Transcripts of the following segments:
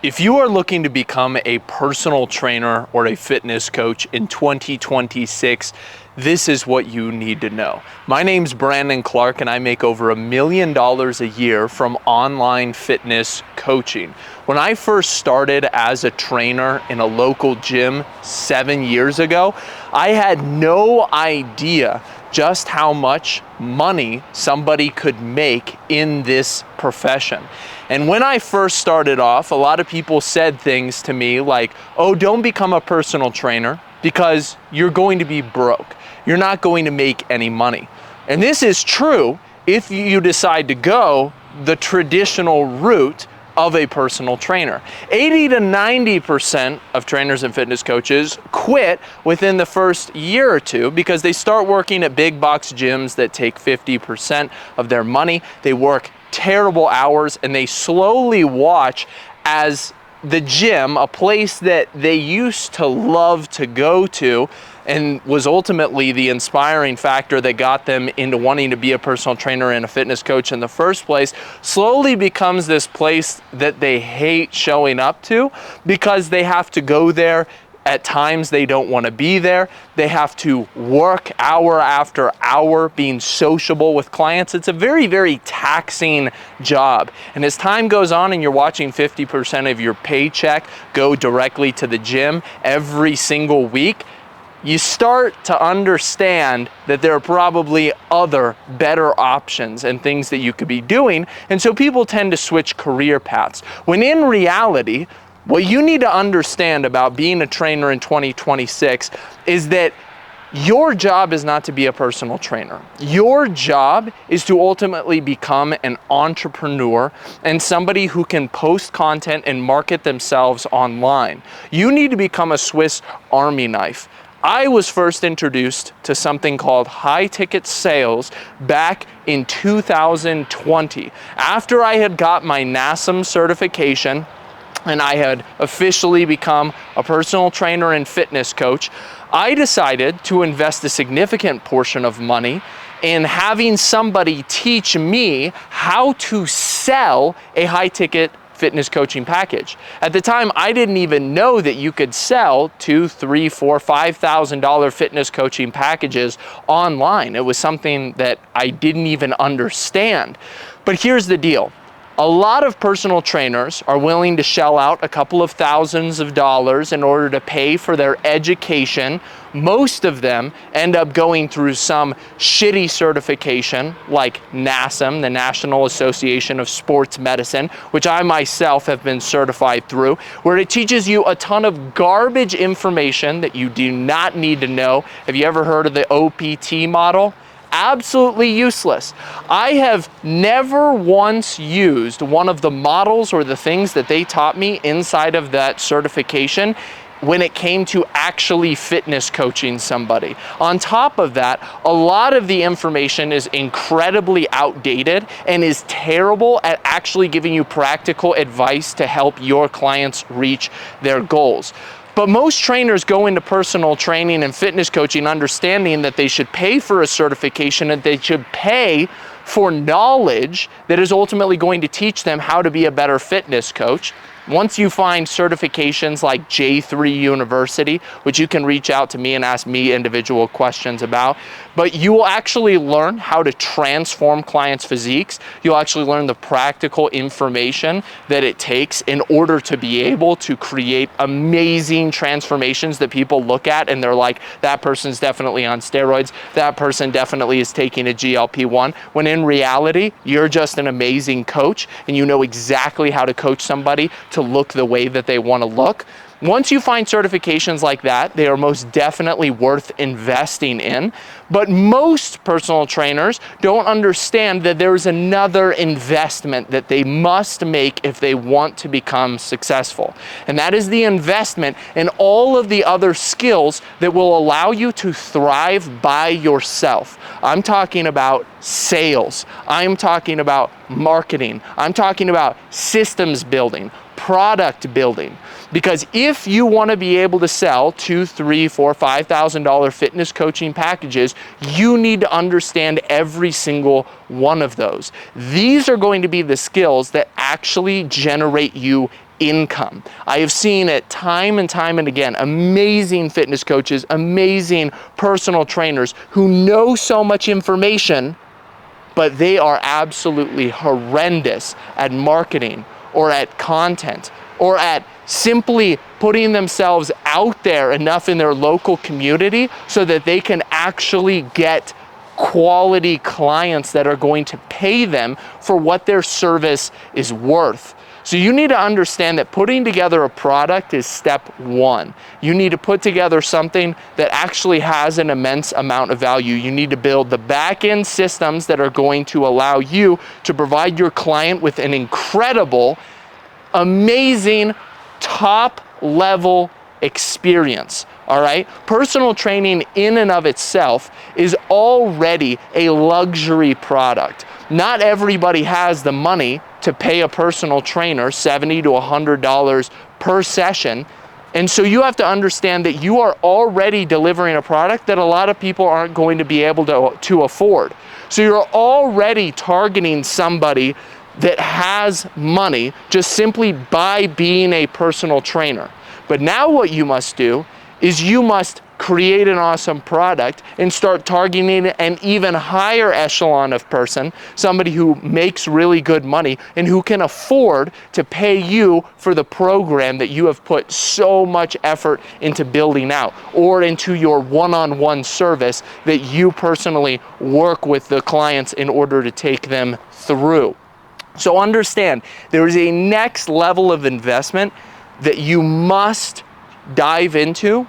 If you are looking to become a personal trainer or a fitness coach in 2026, this is what you need to know. My name's Brandon Clark and I make over $1 million a year from online fitness coaching. When I first started as a trainer in a local gym 7 years ago, I had no idea just how much money somebody could make in this profession. And when I first started off, a lot of people said things to me like, oh, don't become a personal trainer because you're going to be broke. You're not going to make any money. And this is true if you decide to go the traditional route of a personal trainer. 80 to 90% of trainers and fitness coaches quit within the first year or two because they start working at big box gyms that take 50% of their money. They work terrible hours and they slowly watch as the gym, a place that they used to love to go to and was ultimately the inspiring factor that got them into wanting to be a personal trainer and a fitness coach in the first place, slowly becomes this place that they hate showing up to because they have to go there. At times they don't want to be there. They have to work hour after hour being sociable with clients. It's a very, very taxing job. And as time goes on and you're watching 50% of your paycheck go directly to the gym every single week, you start to understand that there are probably other better options and things that you could be doing. And so people tend to switch career paths. When in reality, what you need to understand about being a trainer in 2026 is that your job is not to be a personal trainer. Your job is to ultimately become an entrepreneur and somebody who can post content and market themselves online. You need to become a Swiss Army knife. I was first introduced to something called high ticket sales back in 2020. After I had got my NASM certification and I had officially become a personal trainer and fitness coach, I decided to invest a significant portion of money in having somebody teach me how to sell a high ticket fitness coaching package. At the time, I didn't even know that you could sell $2,000, $3,000, $4,000, $5,000 fitness coaching packages online. It was something that I didn't even understand. But here's the deal. A lot of personal trainers are willing to shell out a couple of thousands of dollars in order to pay for their education. Most of them end up going through some shitty certification like NASM, the National Association of Sports Medicine, which I myself have been certified through, where it teaches you a ton of garbage information that you do not need to know. Have you ever heard of the OPT model? Absolutely useless. I have never once used one of the models or the things that they taught me inside of that certification when it came to actually fitness coaching somebody. On top of that, a lot of the information is incredibly outdated and is terrible at actually giving you practical advice to help your clients reach their goals. But most trainers go into personal training and fitness coaching understanding that they should pay for a certification and they should pay for knowledge that is ultimately going to teach them how to be a better fitness coach. Once you find certifications like J3 University, which you can reach out to me and ask me individual questions about, but you will actually learn how to transform clients' physiques. You'll actually learn the practical information that it takes in order to be able to create amazing transformations that people look at and they're like, that person's definitely on steroids, that person definitely is taking a GLP-1, when in reality, you're just an amazing coach and you know exactly how to coach somebody to look the way that they want to look. Once you find certifications like that, they are most definitely worth investing in. But most personal trainers don't understand that there's another investment that they must make if they want to become successful. And that is the investment in all of the other skills that will allow you to thrive by yourself. I'm talking about sales. I'm talking about marketing. I'm talking about systems building, product building. Because if you want to be able to sell $2,000, $3,000, $4,000, $5,000 fitness coaching packages, you need to understand every single one of those. These are going to be the skills that actually generate you income. I have seen it time and time and again, amazing fitness coaches, amazing personal trainers who know so much information, but they are absolutely horrendous at marketing or at content or at simply putting themselves out there enough in their local community so that they can actually get quality clients that are going to pay them for what their service is worth. So you need to understand that putting together a product is step one. You need to put together something that actually has an immense amount of value. You need to build the back-end systems that are going to allow you to provide your client with an incredible, amazing, top-level experience. All right? Personal training in and of itself is already a luxury product. Not everybody has the money to pay a personal trainer $70 to $100 per session. And so you have to understand that you are already delivering a product that a lot of people aren't going to be able to afford. So you're already targeting somebody that has money just simply by being a personal trainer. But now what you must do is you must create an awesome product and start targeting an even higher echelon of person, somebody who makes really good money and who can afford to pay you for the program that you have put so much effort into building out, or into your one-on-one service that you personally work with the clients in order to take them through. So understand, there is a next level of investment that you must dive into,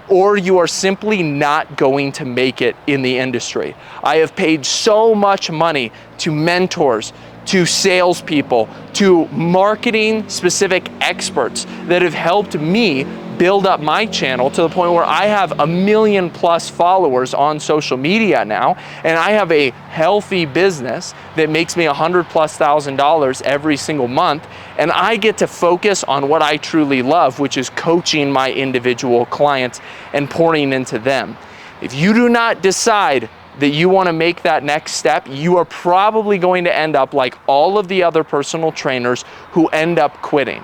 or you are simply not going to make it in the industry. I have paid so much money to mentors, to salespeople, to marketing specific experts that have helped me build up my channel to the point where I have 1 million+ followers on social media now, and I have a healthy business that makes me $100,000+ every single month, and I get to focus on what I truly love, which is coaching my individual clients and pouring into them. If you do not decide that you want to make that next step, you are probably going to end up like all of the other personal trainers who end up quitting.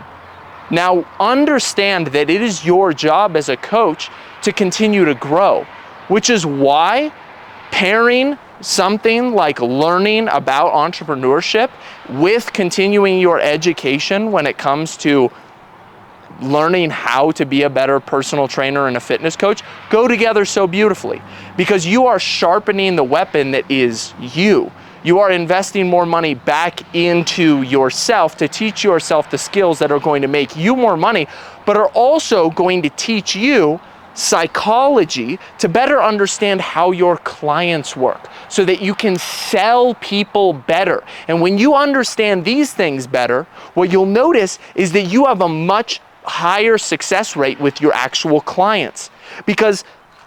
Now, understand that it is your job as a coach to continue to grow, which is why pairing something like learning about entrepreneurship with continuing your education when it comes to learning how to be a better personal trainer and a fitness coach go together so beautifully, because you are sharpening the weapon that is you. You are investing more money back into yourself to teach yourself the skills that are going to make you more money, but are also going to teach you psychology to better understand how your clients work so that you can sell people better. And when you understand these things better, what you'll notice is that you have a much higher success rate with your actual clients. Because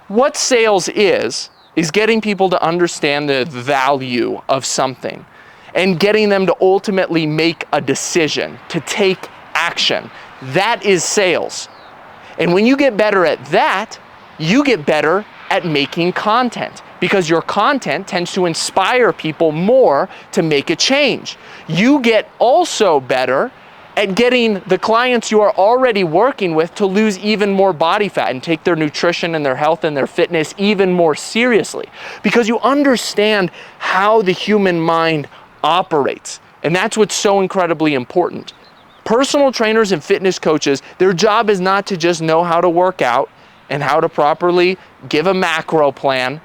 what sales is getting people to understand the value of something and getting them to ultimately make a decision, to take action. That is sales. And when you get better at that, you get better at making content, because your content tends to inspire people more to make a change. You get also better at getting the clients you are already working with to lose even more body fat and take their nutrition and their health and their fitness even more seriously, because you understand how the human mind operates. And that's what's so incredibly important. Personal trainers and fitness coaches, their job is not to just know how to work out and how to properly give a macro plan.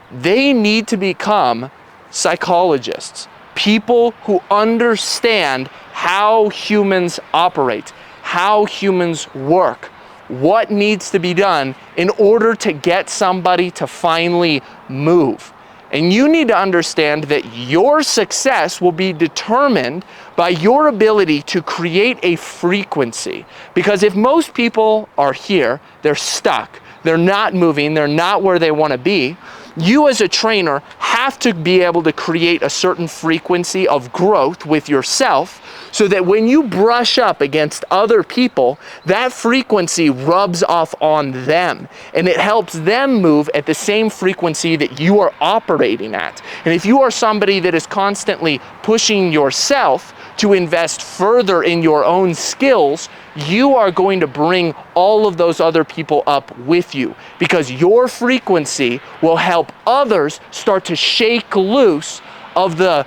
They need to become psychologists, people who understand how humans operate, how humans work, what needs to be done in order to get somebody to finally move. And you need to understand that your success will be determined by your ability to create a frequency. Because if most people are here, they're stuck, they're not moving, they're not where they want to be, you as a trainer have to be able to create a certain frequency of growth with yourself so that when you brush up against other people, that frequency rubs off on them and it helps them move at the same frequency that you are operating at. And if you are somebody that is constantly pushing yourself to invest further in your own skills, you are going to bring all of those other people up with you, because your frequency will help others start to shake loose of the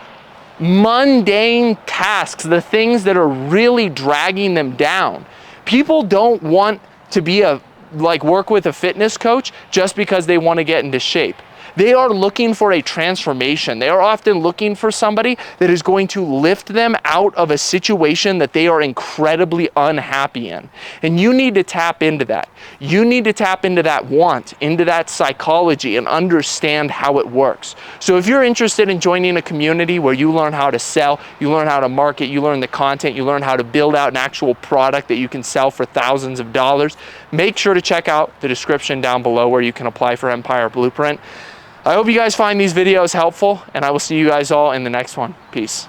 mundane tasks, the things that are really dragging them down. People don't want to be work with a fitness coach just because they want to get into shape. They are looking for a transformation. They are often looking for somebody that is going to lift them out of a situation that they are incredibly unhappy in. And you need to tap into that. You need to tap into that want, into that psychology, and understand how it works. So if you're interested in joining a community where you learn how to sell, you learn how to market, you learn the content, you learn how to build out an actual product that you can sell for thousands of dollars, make sure to check out the description down below where you can apply for Empire Blueprint. I hope you guys find these videos helpful, and I will see you guys all in the next one. Peace.